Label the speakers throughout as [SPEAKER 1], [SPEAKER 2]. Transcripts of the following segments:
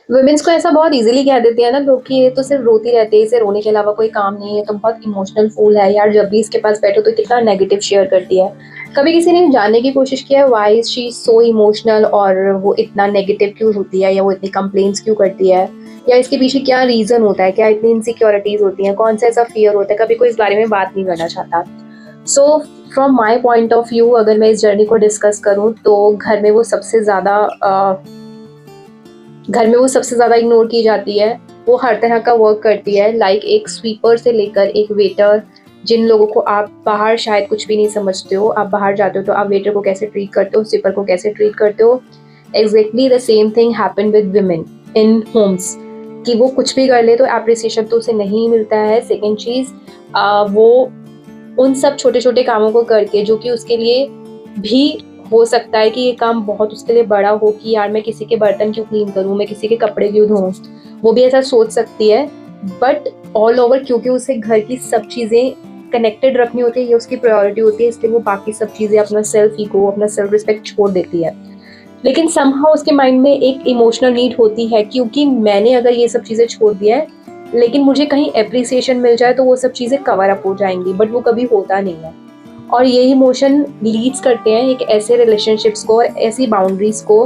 [SPEAKER 1] Women's को ऐसा बहुत इजीली कह देते हैं ना लोग कि ये तो सिर्फ रोती रहती है, इसे रोने के अलावा कोई काम नहीं है, तो बहुत इमोशनल फूल है यार, जब भी इसके पास बैठो तो कितना नेगेटिव शेयर करती है। कभी किसी ने जानने की कोशिश किया है why is she so emotional, और वो इतना नेगेटिव क्यों होती है, या वो इतनी कंप्लेंट्स क्यों करती है, या इसके पीछे क्या रीजन होता है, क्या इतनी इनसिक्योरिटीज होती हैं, कौन सा ऐसा फियर होता है? कभी कोई इस बारे में बात नहीं करना चाहता। So from my point of view, अगर मैं इस जर्नी को डिस्कस करूँ तो घर में वो सबसे ज़्यादा इग्नोर की जाती है। वो हर तरह का वर्क करती है, लाइक एक स्वीपर से लेकर एक वेटर, जिन लोगों को आप बाहर शायद कुछ भी नहीं समझते हो, आप बाहर जाते हो तो आप वेटर को कैसे ट्रीट करते हो, स्वीपर को कैसे ट्रीट करते हो, exactly the same thing happen with women in Holmes. कि वो कुछ भी कर ले तो अप्रिसिएशन तो उसे नहीं मिलता है। सेकेंड चीज़, वो उन सब छोटे छोटे कामों को करके, जो कि उसके लिए भी हो सकता है कि ये काम बहुत उसके लिए बड़ा हो, कि यार मैं किसी के बर्तन क्यों क्लीन करूँ, मैं किसी के कपड़े क्यों धोऊं, वो भी ऐसा सोच सकती है। बट ऑल ओवर, क्योंकि उसे घर की सब चीज़ें कनेक्टेड रखनी होती है, ये उसकी प्रायोरिटी होती है, इसलिए वो बाकी सब चीज़ें, अपना सेल्फ ईगो, अपना सेल्फ रिस्पेक्ट छोड़ देती है। लेकिन समहाउ उसके माइंड में एक इमोशनल नीड होती है, क्योंकि मैंने अगर ये सब चीज़ें छोड़ दिया है, लेकिन मुझे कहीं एप्रिसिएशन मिल जाए तो वो सब चीज़ें कवर अप हो जाएंगी, बट वो कभी होता नहीं है। और यही इमोशन लीड्स करते हैं एक ऐसे रिलेशनशिप्स को और ऐसी बाउंड्रीज को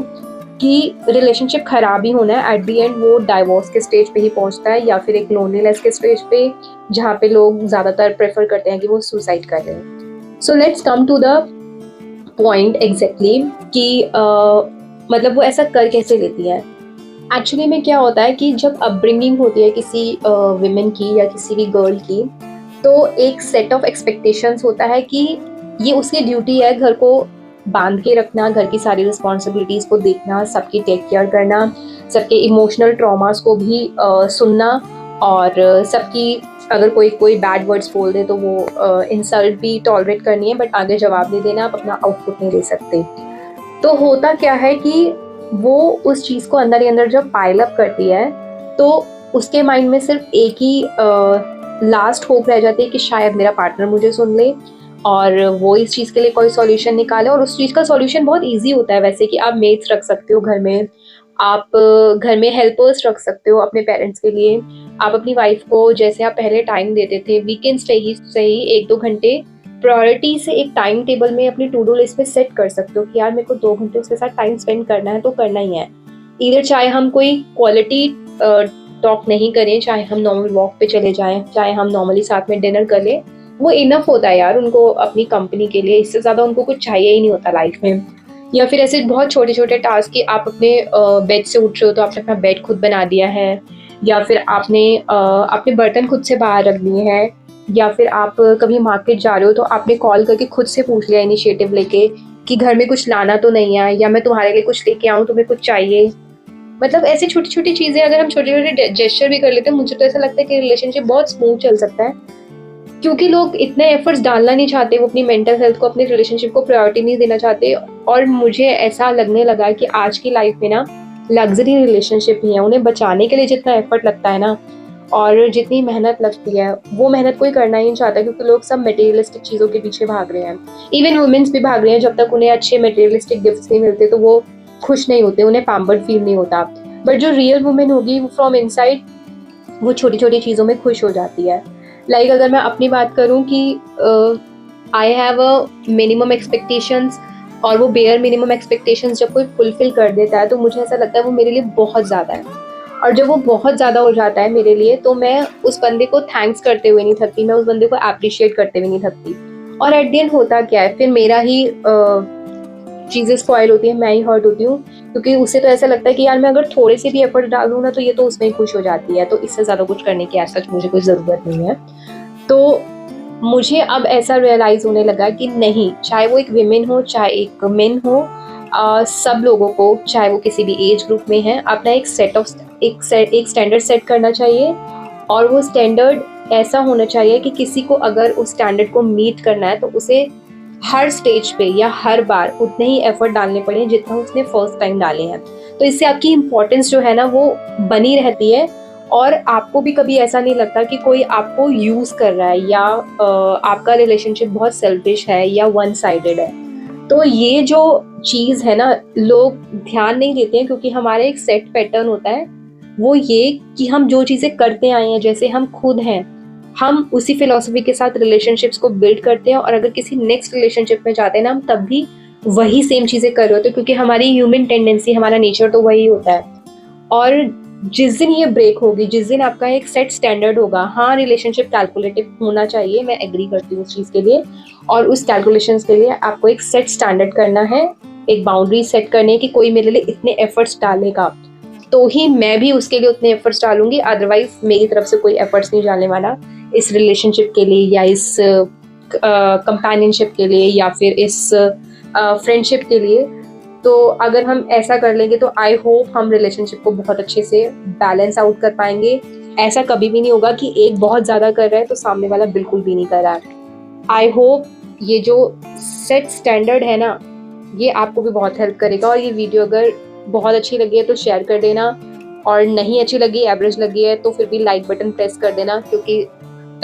[SPEAKER 1] कि रिलेशनशिप खराब ही होना है, एट द एंड वो डाइवोर्स के स्टेज पे ही पहुंचता है, या फिर एक लोनलीनेस के स्टेज पे, जहाँ पे लोग ज़्यादातर प्रेफर करते हैं कि वो सुसाइड कर रहे हैं। So let's come to the point exactly कि मतलब वो ऐसा कर कैसे लेती है। एक्चुअली में क्या होता है कि जब अपब्रिंगिंग होती है किसी विमेन की या किसी भी गर्ल की, तो एक सेट ऑफ एक्सपेक्टेशंस होता है कि ये उसकी ड्यूटी है घर को बांध के रखना, घर की सारी रिस्पॉन्सिबिलिटीज़ को देखना, सबकी टेक केयर करना, सबके इमोशनल ट्रॉमास को भी सुनना, और सबकी अगर कोई कोई बैड वर्ड्स बोल दे तो वो इंसल्ट भी टॉलरेट करनी है, बट आगे जवाब नहीं देना, आप अपना आउटपुट नहीं दे सकते। तो होता क्या है कि वो उस चीज़ को अंदर ही अंदर जब पाइल अप करती है, तो उसके माइंड में सिर्फ एक ही लास्ट होप रह जाती है कि शायद मेरा पार्टनर मुझे सुन ले और वो इस चीज़ के लिए कोई सॉल्यूशन निकाले। और उस चीज़ का सॉल्यूशन बहुत इजी होता है वैसे, कि आप मेड्स रख सकते हो घर में, आप घर में हेल्पर्स रख सकते हो अपने पेरेंट्स के लिए, आप अपनी वाइफ को जैसे आप पहले टाइम देते थे, वीकेंड्स पे ही सही 1-2 घंटे प्रायोरिटी से एक टाइम टेबल में अपनी टू डू लिस्ट पे सेट कर सकते हो कि यार मेरे को 2 घंटे उसके साथ टाइम स्पेंड करना है तो करना ही है। इधर चाहे हम कोई क्वालिटी टॉक नहीं करें, चाहे हम नॉर्मल वॉक पे चले जाएं, चाहे हम नॉर्मली साथ में डिनर कर लें, वो इनफ होता है यार उनको अपनी कंपनी के लिए। इससे ज़्यादा उनको कुछ चाहिए ही नहीं होता लाइफ में। या फिर ऐसे बहुत छोटे छोटे टास्क कि आप अपने बेड से उठ रहे हो तो आपने अपना बेड खुद बना दिया है, या फिर आपने अपने बर्तन खुद से बाहर रख दिए हैं, या फिर आप कभी मार्केट जा रहे हो तो आपने कॉल करके खुद से पूछ लिया इनिशिएटिव लेके कि घर में कुछ लाना तो नहीं है, या मैं तुम्हारे लिए कुछ लेके आऊँ, तुम्हें कुछ चाहिए। मतलब ऐसी छोटी छोटी चीज़ें अगर हम छोटे छोटे जेस्चर भी कर लेते हैं, मुझे तो ऐसा लगता है कि रिलेशनशिप बहुत स्मूथ चल सकता है। क्योंकि लोग इतने एफर्ट्स डालना नहीं चाहते, वो अपनी मेंटल हेल्थ को, अपने रिलेशनशिप को प्रायोरिटी नहीं देना चाहते। और मुझे ऐसा लगने लगा कि आज की लाइफ में ना लग्जरी रिलेशनशिप ही है, उन्हें बचाने के लिए जितना एफर्ट लगता है ना और जितनी मेहनत लगती है, वो मेहनत कोई करना ही नहीं चाहता, क्योंकि लोग सब मटेरियलिस्टिक चीज़ों के पीछे भाग रहे हैं। इवन वुमेन्स भी भाग रहे हैं, जब तक उन्हें अच्छे मटेरियलिस्टिक गिफ्ट्स नहीं मिलते तो वो खुश नहीं होते, उन्हें पैम्पर्ड फील नहीं होता। बट जो रियल वुमेन होगी वो फ्रॉम इनसाइड वो छोटी छोटी चीज़ों में खुश हो जाती है। लाइक अगर मैं अपनी बात करूँ कि I have a minimum expectations, और वो बेयर मिनिमम एक्सपेक्टेशंस जब कोई फुलफिल कर देता है तो मुझे ऐसा लगता है वो मेरे लिए बहुत ज़्यादा है। और जब वो बहुत ज़्यादा हो जाता है मेरे लिए, तो मैं उस बंदे को थैंक्स करते हुए नहीं थकती, मैं उस बंदे को अप्रिशिएट करते हुए नहीं थकती। और एट द एंड होता क्या है, फिर मेरा ही चीज़ें स्पॉइल होती है, मैं ही हर्ट होती हूँ, क्योंकि उसे तो ऐसा लगता है कि यार मैं अगर थोड़े से भी एफर्ट डाल दूँ ना तो ये तो उसमें ही खुश हो जाती है, तो इससे ज़्यादा कुछ करने की ऐसा मुझे कोई ज़रूरत नहीं है। तो मुझे अब ऐसा रियलाइज होने लगा कि नहीं, चाहे वो एक विमेन हो चाहे एक मेन हो, सब लोगों को, चाहे वो किसी भी एज ग्रुप में है, अपना एक स्टैंडर्ड सेट करना चाहिए। और वो स्टैंडर्ड ऐसा होना चाहिए कि किसी को अगर उस स्टैंडर्ड को मीट करना है तो उसे हर स्टेज पे या हर बार उतने ही एफर्ट डालने पड़े जितना उसने फर्स्ट टाइम डाले हैं। तो इससे आपकी इम्पोर्टेंस जो है ना वो बनी रहती है, और आपको भी कभी ऐसा नहीं लगता कि कोई आपको यूज़ कर रहा है, या आपका रिलेशनशिप बहुत सेल्फिश है या वन साइडेड है। तो ये जो चीज़ है ना, लोग ध्यान नहीं देते हैं, क्योंकि हमारा एक सेट पैटर्न होता है वो ये कि हम जो चीज़ें करते आए हैं, जैसे हम खुद हैं, हम उसी फिलॉसफी के साथ रिलेशनशिप्स को बिल्ड करते हैं, और अगर किसी नेक्स्ट रिलेशनशिप में जाते हैं ना, हम तब भी वही सेम चीज़ें कर रहे होते हैं, क्योंकि हमारी ह्यूमन टेंडेंसी, हमारा नेचर तो वही होता है। और जिस दिन ये ब्रेक होगी, जिस दिन आपका एक सेट स्टैंडर्ड होगा, हाँ रिलेशनशिप कैलकुलेटिव होना चाहिए, मैं एग्री करती हूँ उस चीज़ के लिए, और उस कैलकुलेशंस के लिए आपको एक सेट स्टैंडर्ड करना है, एक बाउंड्री सेट करने की, कोई मेरे लिए इतने एफर्ट्स डालेगा तो ही मैं भी उसके लिए उतने एफर्ट्स डालूंगी, अदरवाइज मेरी तरफ से कोई एफर्ट्स नहीं डालने वाला इस रिलेशनशिप के लिए, या इस कंपेनियनशिप के लिए, या फिर इस फ्रेंडशिप के लिए। तो अगर हम ऐसा कर लेंगे तो आई होप हम रिलेशनशिप को बहुत अच्छे से बैलेंस आउट कर पाएंगे। ऐसा कभी भी नहीं होगा कि एक बहुत ज़्यादा कर रहा है तो सामने वाला बिल्कुल भी नहीं कर रहा है। आई होप ये जो सेट स्टैंडर्ड है ना, ये आपको भी बहुत हेल्प करेगा। और ये वीडियो अगर बहुत अच्छी लगी है तो शेयर कर देना, और नहीं अच्छी लगी, एवरेज लगी है, तो फिर भी लाइक बटन प्रेस कर देना, क्योंकि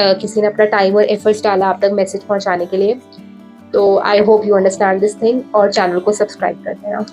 [SPEAKER 1] किसी ने अपना टाइम और एफर्ट्स डाला आप तक मैसेज पहुंचाने के लिए। तो I hope you understand this thing, और चैनल को सब्सक्राइब कर देना।